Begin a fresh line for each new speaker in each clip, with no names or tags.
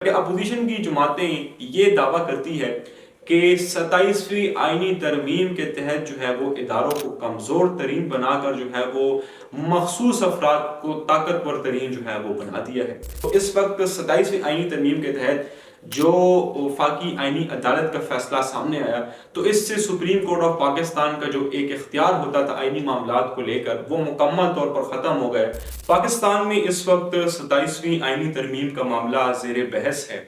کہ اپوزیشن کی جماعتیں یہ دعویٰ کرتی ہے کہ 27ویں آئینی ترمیم کے تحت جو ہے وہ اداروں کو کمزور ترین بنا کر جو ہے وہ مخصوص افراد کو طاقتور ترین جو ہے وہ بنا دیا ہے۔ تو اس وقت 27ویں آئینی ترمیم کے تحت جو وفاقی آئینی عدالت کا فیصلہ سامنے آیا تو اس سے سپریم کورٹ آف پاکستان کا جو ایک اختیار ہوتا تھا آئینی معاملات کو لے کر وہ مکمل طور پر ختم ہو گئے۔ پاکستان میں اس وقت 27ویں آئینی ترمیم کا معاملہ زیر بحث ہے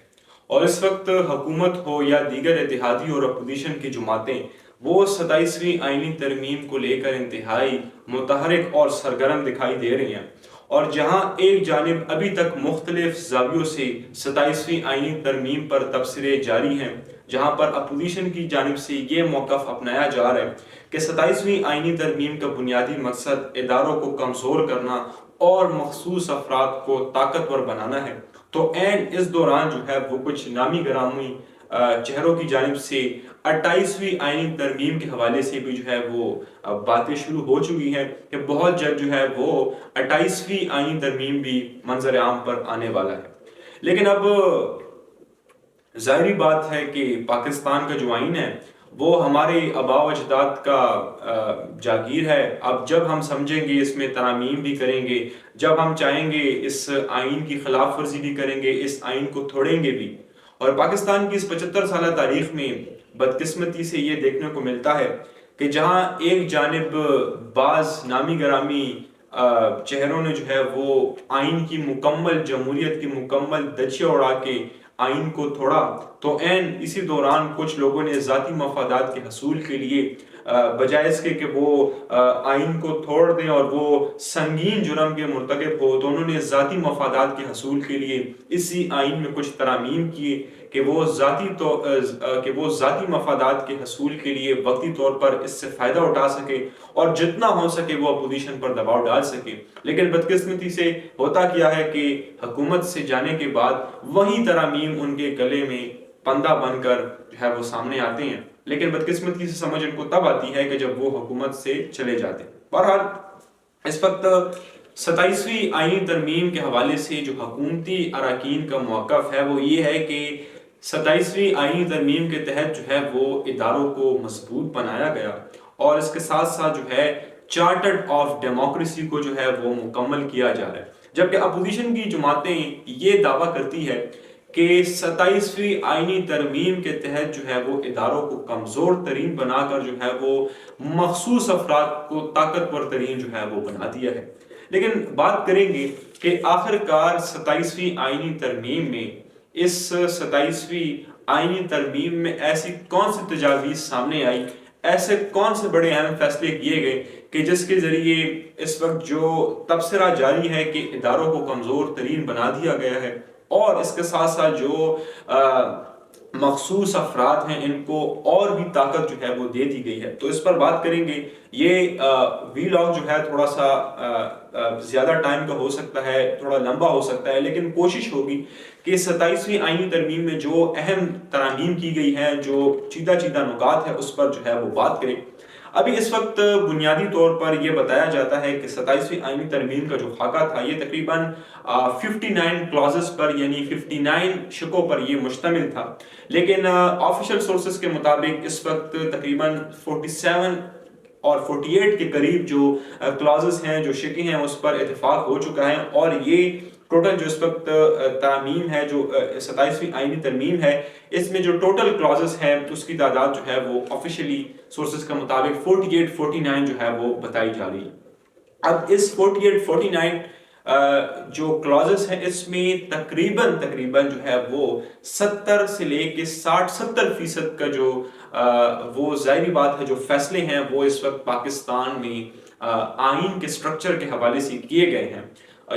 اور اس وقت حکومت ہو یا دیگر اتحادی اور اپوزیشن کی جماعتیں وہ 27ویں آئینی ترمیم کو لے کر انتہائی متحرک اور سرگرم دکھائی دے رہی ہیں، اور جہاں ایک جانب ابھی تک مختلف زاویوں سے 27ویں آئینی ترمیم پر تبصرے جاری ہیں، جہاں پر اپوزیشن کی جانب سے یہ موقف اپنایا جا رہا ہے کہ 27ویں آئینی ترمیم کا بنیادی مقصد اداروں کو کمزور کرنا اور مخصوص افراد کو طاقتور بنانا ہے، تو عین اس دوران جو ہے وہ کچھ نامی گرامی چہروں کی جانب سے 28ویں آئینی ترمیم کے حوالے سے بھی جو ہے وہ باتیں شروع ہو چکی ہیں کہ بہت جلد جو ہے وہ 28ویں آئینی ترمیم بھی منظر عام پر آنے والا ہے۔ لیکن اب ظاہری بات ہے کہ پاکستان کا جو آئین ہے وہ ہمارے آباء و اجداد کا جاگیر ہے۔ اب جب ہم سمجھیں گے اس میں ترامیم بھی کریں گے، جب ہم چاہیں گے اس آئین کی خلاف ورزی بھی کریں گے، اس آئین کو توڑیں گے بھی۔ اور پاکستان کی اس 75 سالہ تاریخ میں بدقسمتی سے یہ دیکھنے کو ملتا ہے کہ جہاں ایک جانب بعض نامی گرامی چہروں نے جو ہے وہ آئین کی مکمل جمہوریت کی مکمل دھجیاں اڑا کے آئین کو توڑا، تو عین اسی دوران کچھ لوگوں نے ذاتی مفادات کے حصول کے لیے بجائے اس کے کہ وہ آئین کو توڑ دیں اور وہ سنگین جرم کے مرتکب ہو، تو انہوں نے ذاتی مفادات کے حصول کے لیے اسی آئین میں کچھ ترامیم کیے کہ وہ ذاتی مفادات کے حصول کے لیے وقتی طور پر اس سے فائدہ اٹھا سکے اور جتنا ہو سکے وہ اپوزیشن پر دباؤ ڈال سکے۔ لیکن بدقسمتی سے ہوتا کیا ہے کہ حکومت سے جانے کے بعد وہی ترامیم ان کے گلے میں پندہ بن کر جو ہے وہ سامنے آتے ہیں، لیکن بدقسمتی سے سمجھ ان کو تب آتی ہے کہ جب وہ حکومت سے چلے جاتے ہیں۔ بہرحال اس وقت 27ویں آئینی ترمیم کے حوالے سے جو حکومتی اراکین کا موقف ہے وہ یہ ہے کہ 27ویں آئینی ترمیم کے تحت جو ہے وہ اداروں کو مضبوط بنایا گیا اور اس کے ساتھ ساتھ جو ہے چارٹرڈ آف ڈیموکریسی کو جو ہے وہ مکمل کیا جا رہا ہے، جبکہ اپوزیشن کی جماعتیں یہ دعویٰ کرتی ہے کہ 27ویں آئینی ترمیم کے تحت جو ہے وہ اداروں کو کمزور ترین بنا کر جو ہے وہ مخصوص افراد کو طاقتور ترین جو ہے وہ بنا دیا ہے۔ لیکن بات کریں گے کہ آخر کار 27ویں آئینی ترمیم میں اس 27ویں آئینی ترمیم میں ایسی کون سی تجاویز سامنے آئی، ایسے کون سے بڑے اہم فیصلے کیے گئے کہ جس کے ذریعے اس وقت جو تبصرہ جاری ہے کہ اداروں کو کمزور ترین بنا دیا گیا ہے اور اس کے ساتھ ساتھ جو مخصوص افراد ہیں ان کو اور بھی طاقت جو ہے وہ دے دی گئی ہے، تو اس پر بات کریں گے۔ یہ ویلاگ جو ہے تھوڑا سا زیادہ ٹائم کا ہو سکتا ہے، تھوڑا لمبا ہو سکتا ہے، لیکن کوشش ہوگی کہ 27ویں آئینی ترمیم میں جو اہم ترامیم کی گئی ہے، جو چیدہ نکات ہے اس پر جو ہے وہ بات کریں۔ ابھی اس وقت بنیادی طور پر یہ بتایا جاتا ہے کہ 27ویں آئینی ترمیم کا جو خاکہ تھا یہ تقریباً 59 کلازز پر یعنی 59 شقوں پر یہ مشتمل تھا، لیکن آفیشل سورسز کے مطابق اس وقت تقریباً 47 اور 48 کے قریب جو کلازز ہیں، جو شقیں ہیں، اس پر اتفاق ہو چکا ہے، اور یہ ٹوٹل جو اس وقت ترامیم ہے، جو 27ویں آئینی ترمیم ہے، اس میں جو ٹوٹل کلازز ہیں اس کی تعداد جو ہے وہ آفیشلی سورسز کے مطابق 49 جو ہے وہ بتائی جا رہی ہے۔ اب اس 49 جو کلازز ہیں اس میں تقریباً جو ہے وہ 70 سے لے کے 60-70% کا جو وہ ظاہری بات ہے جو فیصلے ہیں وہ اس وقت پاکستان میں آئین کے سٹرکچر کے حوالے سے کیے گئے ہیں۔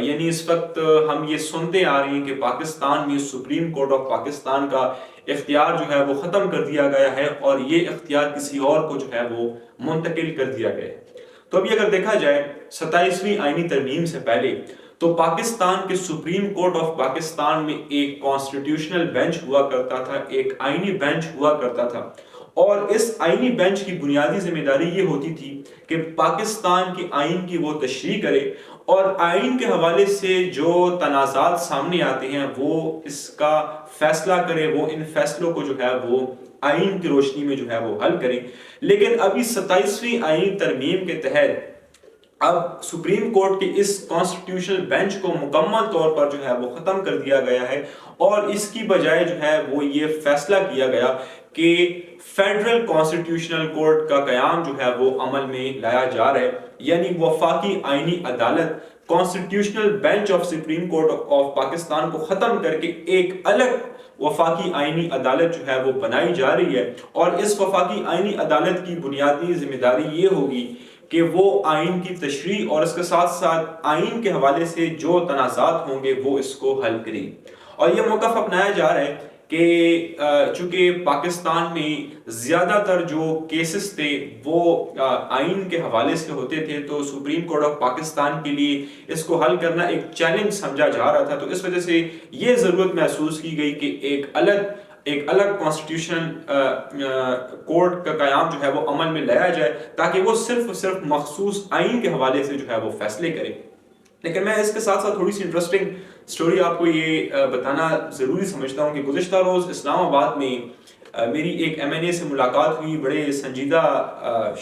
یعنی اس وقت ہم یہ سنتے آ رہی ہیں کہ پاکستان میں سپریم کورٹ آف پاکستان کا اختیار جو ہے وہ ختم کر دیا گیا ہے اور یہ اختیار کسی اور کو جو ہے وہ منتقل کر دیا گیا ہے۔ تو ابھی اگر دیکھا جائے 27ویں آئینی ترمیم سے پہلے تو پاکستان کے سپریم کورٹ آف پاکستان میں ایک کانسٹیٹیوشنل بینچ ہوا کرتا تھا، ایک آئینی بینچ ہوا کرتا تھا، اور اس آئینی بینچ کی بنیادی ذمہ داری یہ ہوتی تھی کہ پاکستان کے آئین کی وہ تشریح کرے اور آئین کے حوالے سے جو تنازعات سامنے آتے ہیں وہ اس کا فیصلہ کرے، وہ ان فیصلوں کو جو ہے وہ آئین کی روشنی میں جو ہے وہ حل کریں۔ لیکن ابھی 27ویں آئین ترمیم کے تحت اب سپریم کورٹ کے اس کانسٹیٹیوشنل بینچ کو مکمل طور پر جو ہے وہ ختم کر دیا گیا ہے، اور اس کی بجائے جو ہے وہ یہ فیصلہ کیا گیا کہ فیڈرل کانسٹیٹیوشنل کورٹ کا قیام جو ہے وہ عمل میں لایا جا رہا ہے، یعنی وفاقی آئینی عدالت constitutional bench of supreme court of Pakistan کو ختم کر کے ایک الگ وفاقی آئینی عدالت جو ہے وہ بنائی جا رہی ہے۔ اور اس وفاقی آئینی عدالت کی بنیادی ذمہ داری یہ ہوگی کہ وہ آئین کی تشریح اور اس کے ساتھ ساتھ آئین کے حوالے سے جو تنازعات ہوں گے وہ اس کو حل کریں۔ اور یہ موقف اپنایا جا رہا ہے کہ چونکہ پاکستان میں زیادہ تر جو کیسز تھے وہ آئین کے حوالے سے ہوتے تھے، تو سپریم کورٹ آف پاکستان کے لیے اس کو حل کرنا ایک چیلنج سمجھا جا رہا تھا، تو اس وجہ سے یہ ضرورت محسوس کی گئی کہ ایک الگ کانسٹیٹیوشن کورٹ کا قیام جو ہے وہ عمل میں لایا جائے، تاکہ وہ صرف مخصوص آئین کے حوالے سے جو ہے وہ فیصلے کرے۔ لیکن میں اس کے ساتھ ساتھ تھوڑی سی انٹرسٹنگ سٹوری آپ کو یہ بتانا ضروری سمجھتا ہوں کہ گزشتہ روز اسلام آباد میں میری ایک ایم این اے سے ملاقات ہوئی۔ بڑے سنجیدہ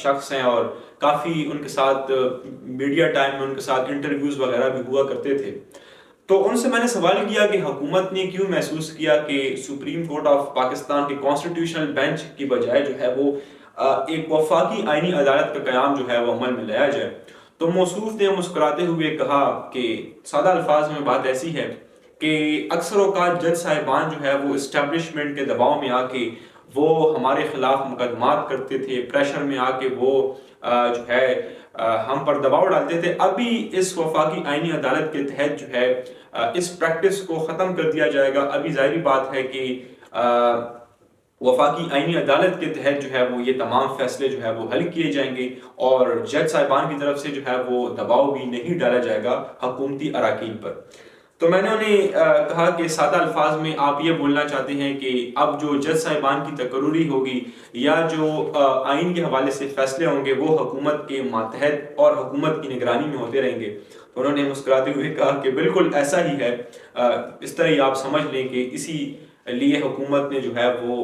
شخص ہیں اور کافی ان کے ساتھ میڈیا ٹائم میں ان کے ساتھ انٹرویوز وغیرہ بھی ہوا کرتے تھے۔ تو ان سے میں نے سوال کیا کہ حکومت نے کیوں محسوس کیا کہ سپریم کورٹ آف پاکستان کے کانسٹیٹیوشنل بینچ کی بجائے جو ہے وہ ایک وفاقی آئینی عدالت کا قیام جو ہے وہ عمل میں لایا جائے۔ تو موصوف نے مسکراتے ہوئے کہا کہ سادہ الفاظ میں بات ایسی ہے کہ اکثر اوقات جج صاحبان جو ہے وہ اسٹیبلشمنٹ کے دباؤ میں آ کے وہ ہمارے خلاف مقدمات کرتے تھے، پریشر میں آ کے وہ جو ہے ہم پر دباؤ ڈالتے تھے۔ ابھی اس وفاقی آئینی عدالت کے تحت جو ہے اس پریکٹس کو ختم کر دیا جائے گا۔ ابھی ظاہری بات ہے کہ وفاقی آئینی عدالت کے تحت جو ہے وہ یہ تمام فیصلے جو ہے وہ حل کیے جائیں گے، اور جج صاحبان کی طرف سے جو ہے وہ دباؤ بھی نہیں ڈالا جائے گا حکومتی اراکین پر۔ تو میں نے انہیں کہا کہ سادہ الفاظ میں آپ یہ بولنا چاہتے ہیں کہ اب جو جج صاحبان کی تقرری ہوگی یا جو آئین کے حوالے سے فیصلے ہوں گے وہ حکومت کے ماتحت اور حکومت کی نگرانی میں ہوتے رہیں گے۔ تو انہوں نے مسکراتے ہوئے کہا کہ بالکل ایسا ہی ہے، اس طرح ہی آپ سمجھ لیں کہ اسی لیے حکومت نے جو ہے وہ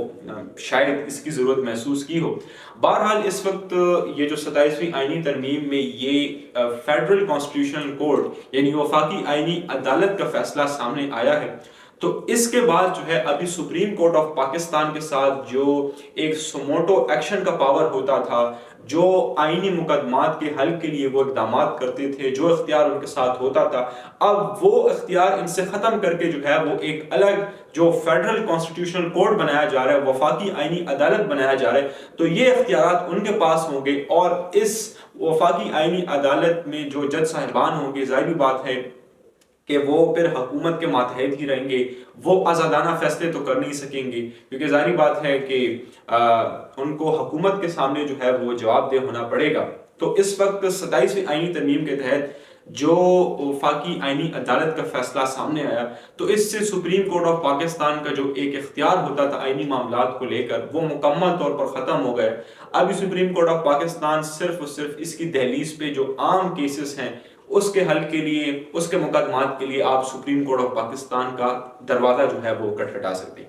شاید اس کی ضرورت محسوس کی ہو۔ بہرحال اس وقت یہ جو 27ویں آئینی ترمیم میں یہ فیڈرل کانسٹیٹیوشنل کورٹ یعنی وفاقی آئینی عدالت کا فیصلہ سامنے آیا ہے، تو اس کے بعد جو ہے ابھی سپریم کورٹ آف پاکستان کے ساتھ جو ایک سموٹو ایکشن کا پاور ہوتا تھا، جو آئینی مقدمات کے حل کے لیے وہ اقدامات کرتے تھے، جو اختیار ان کے ساتھ ہوتا تھا، اب وہ اختیار ان سے ختم کر کے جو ہے وہ ایک الگ جو فیڈرل کانسٹیٹیوشنل کورٹ بنایا جا رہا ہے، وفاقی آئینی عدالت بنایا جا رہا ہے، تو یہ اختیارات ان کے پاس ہوں گے، اور اس وفاقی آئینی عدالت میں جو جج صاحبان ہوں گے ظاہری بات ہے کہ وہ پھر حکومت کے ماتحت ہی رہیں گے، وہ آزادانہ فیصلے تو کر نہیں سکیں گے، کیونکہ ظاہری بات ہے کہ ان کو حکومت کے سامنے جو ہے وہ جواب دہ ہونا پڑے گا۔ تو اس وقت 27ویں آئینی ترمیم کے تحت جو وفاقی آئینی عدالت کا فیصلہ سامنے آیا، تو اس سے سپریم کورٹ آف پاکستان کا جو ایک اختیار ہوتا تھا آئینی معاملات کو لے کر وہ مکمل طور پر ختم ہو گئے۔ ابھی سپریم کورٹ آف پاکستان صرف اور صرف اس کی دہلیز پہ جو عام کیسز ہیں اس کے حل کے لیے، اس کے مقدمات کے لیے آپ سپریم کورٹ آف پاکستان کا دروازہ جو ہے وہ کھٹکھٹا سکتے ہیں۔